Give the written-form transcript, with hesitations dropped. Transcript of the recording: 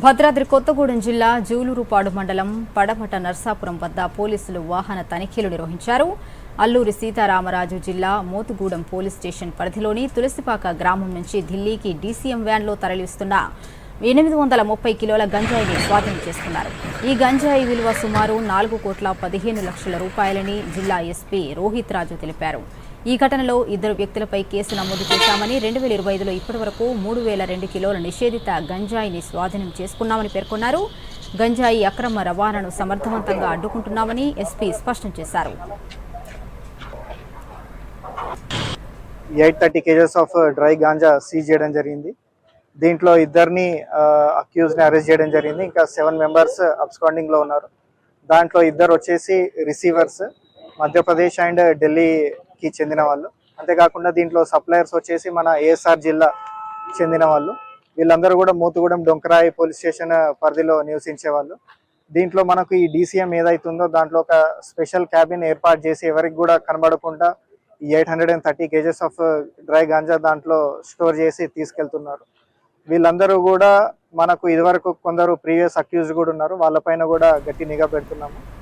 భద్రాద్రి కొత్తగూడెం జిల్లా జూలూరుపాడు మండలం పడమట నర్సాపురం వద్ద పోలీసులు వాహన తనిఖీలు నిర్వహించారు. అల్లూరి సీతారామరాజు జిల్లా మోతుగూడెం పోలీస్ స్టేషన్ పరిధిలోని తులసిపాక గ్రామం నుంచి ఢిల్లీకి డీసీఎం వ్యాన్లో తరలిస్తున్న 830 కిలోల గంజాయిని స్వాధీనం చేసుకున్నారు. ఈ గంజాయి విలువ సుమారు 4,15,00,000 రూపాయలని జిల్లా ఎస్పీ రోహిత్ రాజు తెలిపారు. ఈ ఘటనలో 2 వ్యక్తులపై కేసు నమోదు చేశామని 2025లో ఇప్పటివరకు 3,002 కిలోల నిషేధిత గంజాయిని స్వాధీనం చేసుకున్నామని పేర్కొన్నారు. గంజాయి అక్రమ రవాణాను సమర్థవంతంగా అడ్డుకుంటున్నామని ఎస్పీ స్పష్టం చేశారు. 830 kgs of dry ganja seize చేయడం జరిగింది. దీంట్లో 2 అక్యూజ్ని అరెస్ట్ చేయడం జరిగింది. ఇంకా 7 మెంబర్స్ అబ్స్కాండింగ్ లో ఉన్నారు. దాంట్లో 2 వచ్చేసి రిసీవర్స్, మధ్యప్రదేశ్ అండ్ ఢిల్లీకి చెందిన వాళ్ళు. అంతేకాకుండా దీంట్లో సప్లయర్స్ వచ్చేసి మన ఏఎస్ఆర్ జిల్లా చెందిన వాళ్ళు. వీళ్ళందరూ కూడా మోతుగూడెం డొంకరాయి పోలీస్ స్టేషన్ పరిధిలో నివసించే వాళ్ళు. దీంట్లో మనకు ఈ డీసీఎం ఏదైతుందో దాంట్లో ఒక స్పెషల్ క్యాబిన్ ఏర్పాటు చేసి ఎవరికి కూడా కనబడకుండా 830 kgs ఆఫ్ డ్రై గాంజా దాంట్లో స్టోర్ చేసి తీసుకెళ్తున్నారు. వీళ్ళందరూ కూడా మనకు ఇదివరకు కొందరు ప్రీవియస్ అక్యూజ్ కూడా ఉన్నారు. వాళ్ళపైన కూడా గట్టి నిఘా పెడుతున్నాము.